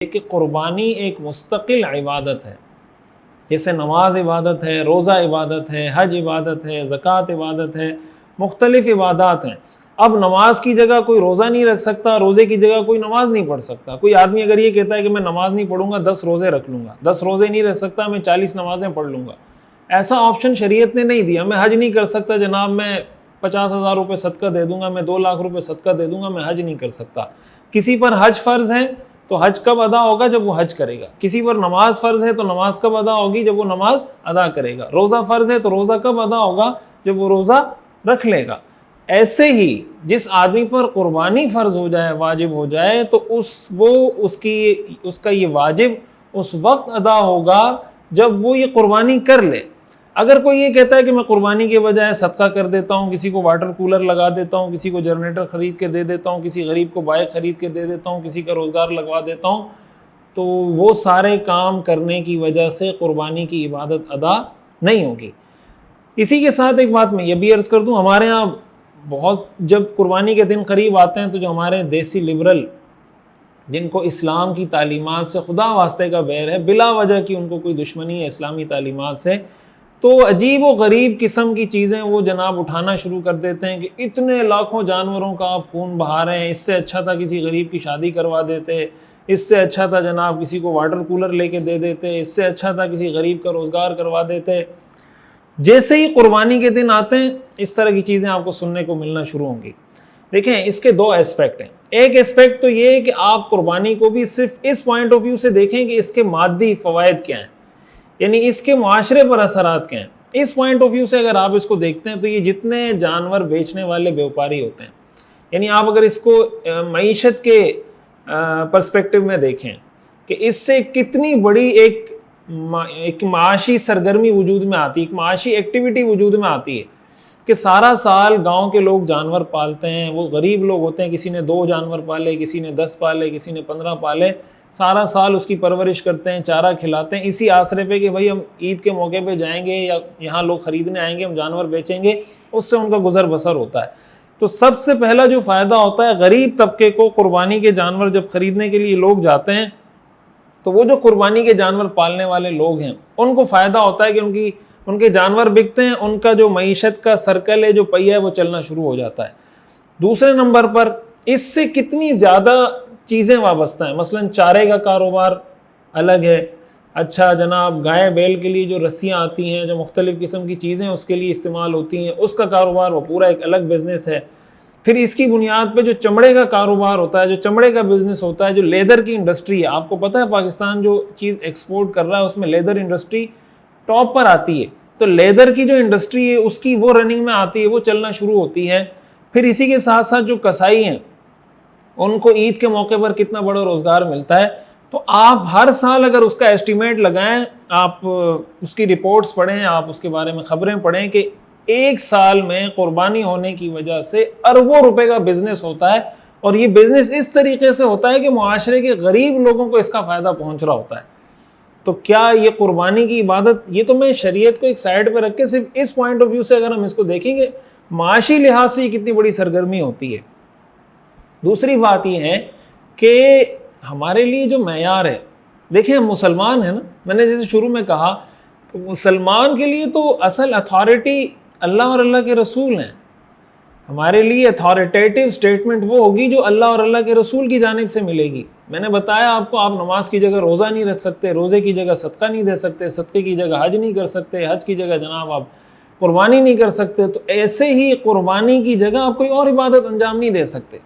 کہ قربانی ایک مستقل عبادت ہے، جیسے نماز عبادت ہے، روزہ عبادت ہے، حج عبادت ہے، زکوٰۃ عبادت ہے، مختلف عبادات ہیں۔ اب نماز کی جگہ کوئی روزہ نہیں رکھ سکتا، روزے کی جگہ کوئی نماز نہیں پڑھ سکتا۔ کوئی آدمی اگر یہ کہتا ہے کہ میں نماز نہیں پڑھوں گا 10 روزے رکھ لوں گا، 10 روزے نہیں رکھ سکتا، میں 40 نمازیں پڑھ لوں گا، ایسا آپشن شریعت نے نہیں دیا۔ میں حج نہیں کر سکتا جناب، میں 50,000 روپے صدقہ دے دوں گا، میں 2 لاکھ روپے صدقہ دے دوں گا، میں حج نہیں کر سکتا۔ کسی پر حج فرض ہے تو حج کب ادا ہوگا؟ جب وہ حج کرے گا۔ کسی پر نماز فرض ہے تو نماز کب ادا ہوگی؟ جب وہ نماز ادا کرے گا۔ روزہ فرض ہے تو روزہ کب ادا ہوگا؟ جب وہ روزہ رکھ لے گا۔ ایسے ہی جس آدمی پر قربانی فرض ہو جائے، واجب ہو جائے، تو اس کا یہ واجب اس وقت ادا ہوگا جب وہ یہ قربانی کر لے۔ اگر کوئی یہ کہتا ہے کہ میں قربانی کے بجائے صدقہ کر دیتا ہوں، کسی کو واٹر کولر لگا دیتا ہوں، کسی کو جنریٹر خرید کے دے دیتا ہوں، کسی غریب کو بائک خرید کے دے دیتا ہوں، کسی کا روزگار لگوا دیتا ہوں، تو وہ سارے کام کرنے کی وجہ سے قربانی کی عبادت ادا نہیں ہوگی۔ اسی کے ساتھ ایک بات میں یہ بھی عرض کر دوں، ہمارے ہاں جب قربانی کے دن قریب آتے ہیں تو جو ہمارے دیسی لبرل، جن کو اسلام کی تعلیمات سے خدا واسطے کا بیر ہے، بلا وجہ کی ان کو کوئی دشمنی ہے اسلامی تعلیمات سے، تو عجیب و غریب قسم کی چیزیں وہ جناب اٹھانا شروع کر دیتے ہیں کہ اتنے لاکھوں جانوروں کا آپ خون بہا رہے ہیں، اس سے اچھا تھا کسی غریب کی شادی کروا دیتے، اس سے اچھا تھا جناب کسی کو واٹر کولر لے کے دے دیتے، اس سے اچھا تھا کسی غریب کا روزگار کروا دیتے۔ جیسے ہی قربانی کے دن آتے ہیں اس طرح کی چیزیں آپ کو سننے کو ملنا شروع ہوں گی۔ دیکھیں، اس کے 2 اسپیکٹ ہیں۔ ایک اسپیکٹ تو یہ ہے کہ آپ قربانی کو بھی صرف اس پوائنٹ آف ویو سے دیکھیں کہ اس کے مادی فوائد کیا ہیں، یعنی اس کے معاشرے پر اثرات کیا ہیں۔ اس پوائنٹ آف ویو سے اگر آپ اس کو دیکھتے ہیں تو یہ جتنے جانور بیچنے والے بیوپاری ہوتے ہیں، یعنی آپ اگر اس کو معیشت کے پرسپیکٹو میں دیکھیں کہ اس سے کتنی بڑی ایک معاشی سرگرمی وجود میں آتی ہے، ایک معاشی ایکٹیویٹی وجود میں آتی ہے کہ سارا سال گاؤں کے لوگ جانور پالتے ہیں، وہ غریب لوگ ہوتے ہیں، کسی نے 2 جانور پالے، کسی نے 10 پالے، کسی نے 15 پالے، سارا سال اس کی پرورش کرتے ہیں، چارہ کھلاتے ہیں، اسی آسرے پہ کہ بھائی ہم عید کے موقع پہ جائیں گے یا یہاں لوگ خریدنے آئیں گے، ہم جانور بیچیں گے، اس سے ان کا گزر بسر ہوتا ہے۔ تو سب سے پہلا جو فائدہ ہوتا ہے غریب طبقے کو، قربانی کے جانور جب خریدنے کے لیے لوگ جاتے ہیں تو وہ جو قربانی کے جانور پالنے والے لوگ ہیں ان کو فائدہ ہوتا ہے کہ ان کے جانور بکتے ہیں، ان کا جو معیشت کا سرکل ہے، جو پہیہ ہے، وہ چلنا شروع ہو جاتا ہے۔ دوسرے نمبر پر اس سے کتنی زیادہ چیزیں وابستہ ہیں، مثلا چارے کا کاروبار الگ ہے، اچھا جناب گائے بیل کے لیے جو رسیاں آتی ہیں، جو مختلف قسم کی چیزیں اس کے لیے استعمال ہوتی ہیں، اس کا کاروبار وہ پورا ایک الگ بزنس ہے۔ پھر اس کی بنیاد پہ جو چمڑے کا کاروبار ہوتا ہے، جو چمڑے کا بزنس ہوتا ہے، جو لیدر کی انڈسٹری ہے، آپ کو پتہ ہے پاکستان جو چیز ایکسپورٹ کر رہا ہے اس میں لیدر انڈسٹری ٹاپ پر آتی ہے، تو لیدر کی جو انڈسٹری ہے اس کی وہ رننگ میں آتی ہے، وہ چلنا شروع ہوتی ہے۔ پھر اسی کے ساتھ ساتھ جو کسائی ہیں ان کو عید کے موقع پر کتنا بڑا روزگار ملتا ہے۔ تو آپ ہر سال اگر اس کا ایسٹیمیٹ لگائیں، آپ اس کی رپورٹس پڑھیں، آپ اس کے بارے میں خبریں پڑھیں کہ ایک سال میں قربانی ہونے کی وجہ سے اربوں روپے کا بزنس ہوتا ہے، اور یہ بزنس اس طریقے سے ہوتا ہے کہ معاشرے کے غریب لوگوں کو اس کا فائدہ پہنچ رہا ہوتا ہے۔ تو کیا یہ قربانی کی عبادت، یہ تو میں شریعت کو ایک سائڈ پہ رکھ کے صرف اس پوائنٹ آف ویو سے اگر ہم اس کو دیکھیں گے، معاشی لحاظ سے یہ کتنی بڑی سرگرمی ہوتی ہے۔ دوسری بات یہ ہے کہ ہمارے لیے جو معیار ہے، دیکھیں ہم مسلمان ہیں نا، میں نے جیسے شروع میں کہا، تو مسلمان کے لیے تو اصل اتھارٹی اللہ اور اللہ کے رسول ہیں۔ ہمارے لیے اتھارٹیٹیو سٹیٹمنٹ وہ ہوگی جو اللہ اور اللہ کے رسول کی جانب سے ملے گی۔ میں نے بتایا آپ کو، آپ نماز کی جگہ روزہ نہیں رکھ سکتے، روزے کی جگہ صدقہ نہیں دے سکتے، صدقے کی جگہ حج نہیں کر سکتے، حج کی جگہ جناب آپ قربانی نہیں کر سکتے، تو ایسے ہی قربانی کی جگہ آپ کوئی اور عبادت انجام نہیں دے سکتے۔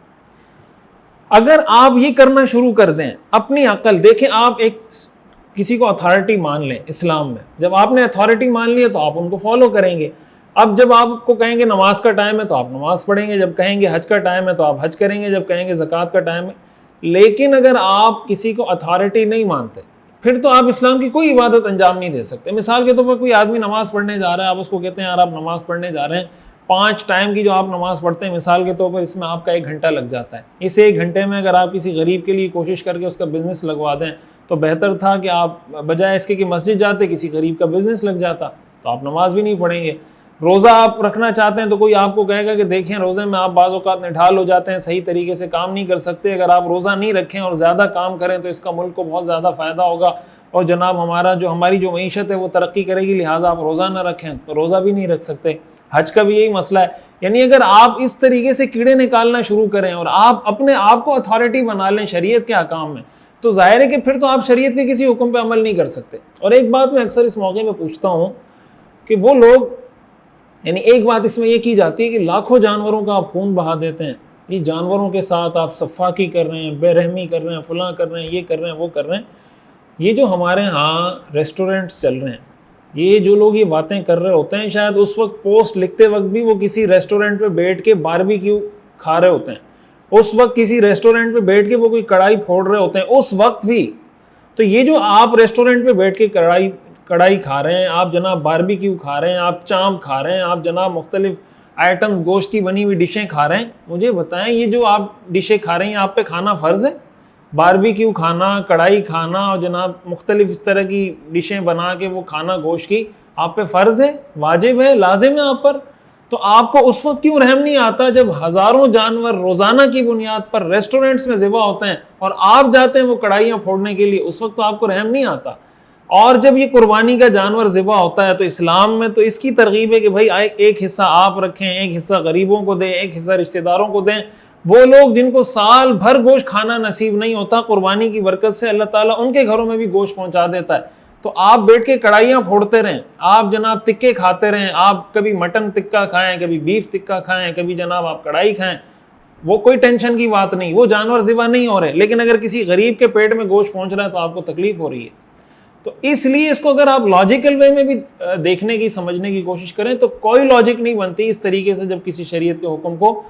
اگر آپ یہ کرنا شروع کر دیں اپنی عقل، دیکھیں آپ کسی کو اتھارٹی مان لیں اسلام میں، جب آپ نے اتھارٹی مان لی ہے تو آپ ان کو فالو کریں گے۔ اب جب آپ کو کہیں گے نماز کا ٹائم ہے تو آپ نماز پڑھیں گے، جب کہیں گے حج کا ٹائم ہے تو آپ حج کریں گے، جب کہیں گے زکوٰۃ کا ٹائم ہے۔ لیکن اگر آپ کسی کو اتھارٹی نہیں مانتے پھر تو آپ اسلام کی کوئی عبادت انجام نہیں دے سکتے۔ مثال کے طور پر کوئی آدمی نماز پڑھنے جا رہا ہے، آپ اس کو کہتے ہیں یار آپ نماز پڑھنے جا رہے ہیں، 5 ٹائم کی جو آپ نماز پڑھتے ہیں مثال کے طور پر، اس میں آپ کا 1 گھنٹہ لگ جاتا ہے۔ اس 1 گھنٹے میں اگر آپ کسی غریب کے لیے کوشش کر کے اس کا بزنس لگوا دیں تو بہتر تھا کہ آپ بجائے اس کے کہ مسجد جاتے کسی غریب کا بزنس لگ جاتا، تو آپ نماز بھی نہیں پڑھیں گے۔ روزہ آپ رکھنا چاہتے ہیں تو کوئی آپ کو کہے گا کہ دیکھیں روزے میں آپ بعض اوقات نڈھال ہو جاتے ہیں, صحیح طریقے سے کام نہیں کر سکتے, اگر آپ روزہ نہیں رکھیں اور زیادہ کام کریں تو اس کا ملک کو بہت زیادہ فائدہ ہوگا, اور جناب ہماری جو معیشت ہے وہ ترقی کرے گی, لہٰذا آپ روزہ نہ رکھیں, تو روزہ بھی نہیں رکھ سکتے. حج کا بھی یہی مسئلہ ہے. یعنی اگر آپ اس طریقے سے کیڑے نکالنا شروع کریں اور آپ اپنے آپ کو اتھارٹی بنا لیں شریعت کے احکام میں, تو ظاہر ہے کہ پھر تو آپ شریعت کے کسی حکم پہ عمل نہیں کر سکتے. اور ایک بات میں اکثر اس موقع پہ پوچھتا ہوں کہ وہ لوگ, یعنی ایک بات اس میں یہ کی جاتی ہے کہ لاکھوں جانوروں کا آپ خون بہا دیتے ہیں, یہ جانوروں کے ساتھ آپ صفاقی کر رہے ہیں, بے رحمی کر رہے ہیں, فلاں کر رہے ہیں, یہ کر رہے ہیں, وہ کر رہے ہیں. یہ جو ہمارے ہاں ریسٹورنٹس چل رہے ہیں, یہ جو لوگ یہ باتیں کر رہے ہوتے ہیں, شاید اس وقت پوسٹ لکھتے وقت بھی وہ کسی ریسٹورنٹ پہ بیٹھ کے باربیکیو کھا رہے ہوتے ہیں, اس وقت کسی ریسٹورنٹ پہ بیٹھ کے وہ کوئی کڑھائی پھوڑ رہے ہوتے ہیں اس وقت بھی. تو یہ جو آپ ریسٹورنٹ پہ بیٹھ کے کڑھائی کھا رہے ہیں, آپ جناب باربیکیو کھا رہے ہیں, آپ چامپ کھا رہے ہیں, آپ جناب مختلف آئٹمز گوشت کی بنی ہوئی ڈشیں کھا رہے ہیں, مجھے بتائیں یہ جو آپ ڈشیں کھا رہے ہیں آپ پہ کھانا فرض ہے؟ باربیکیو کھانا, کڑھائی کھانا اور جناب مختلف اس طرح کی ڈشیں بنا کے وہ کھانا گوشت کی آپ پہ فرض ہے, واجب ہے, لازم ہے آپ پر؟ تو آپ کو اس وقت کیوں رحم نہیں آتا جب ہزاروں جانور روزانہ کی بنیاد پر ریسٹورنٹس میں ذبح ہوتے ہیں اور آپ جاتے ہیں وہ کڑھائیاں پھوڑنے کے لیے, اس وقت تو آپ کو رحم نہیں آتا. اور جب یہ قربانی کا جانور ذبح ہوتا ہے تو اسلام میں تو اس کی ترغیب ہے کہ بھائی ایک حصہ آپ رکھیں, ایک حصہ غریبوں کو دیں, ایک حصہ رشتہ داروں کو دیں. وہ لوگ جن کو سال بھر گوشت کھانا نصیب نہیں ہوتا, قربانی کی برکت سے اللہ تعالیٰ ان کے گھروں میں بھی گوشت پہنچا دیتا ہے. تو آپ بیٹھ کے کڑھائیاں پھوڑتے رہیں, آپ جناب تکے کھاتے رہیں, آپ کبھی مٹن تکا کھائیں, کبھی بیف تکا کھائیں, کبھی جناب آپ کڑھائی کھائیں, وہ کوئی ٹینشن کی بات نہیں, وہ جانور ذبح نہیں ہو رہے. لیکن اگر کسی غریب کے پیٹ میں گوشت پہنچ رہا ہے تو آپ کو تکلیف ہو رہی ہے. تو اس لیے اس کو اگر آپ لاجیکل وے میں بھی دیکھنے کی, سمجھنے کی کوشش کریں تو کوئی لاجک نہیں بنتی اس طریقے سے. جب کسی شریعت کے حکم کو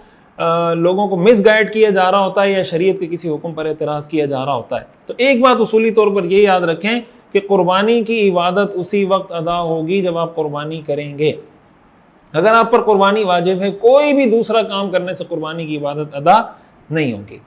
لوگوں کو مس گائیڈ کیا جا رہا ہوتا ہے یا شریعت کے کسی حکم پر اعتراض کیا جا رہا ہوتا ہے. تو ایک بات اصولی طور پر یہ یاد رکھیں کہ قربانی کی عبادت اسی وقت ادا ہوگی جب آپ قربانی کریں گے. اگر آپ پر قربانی واجب ہے, کوئی بھی دوسرا کام کرنے سے قربانی کی عبادت ادا نہیں ہوگی.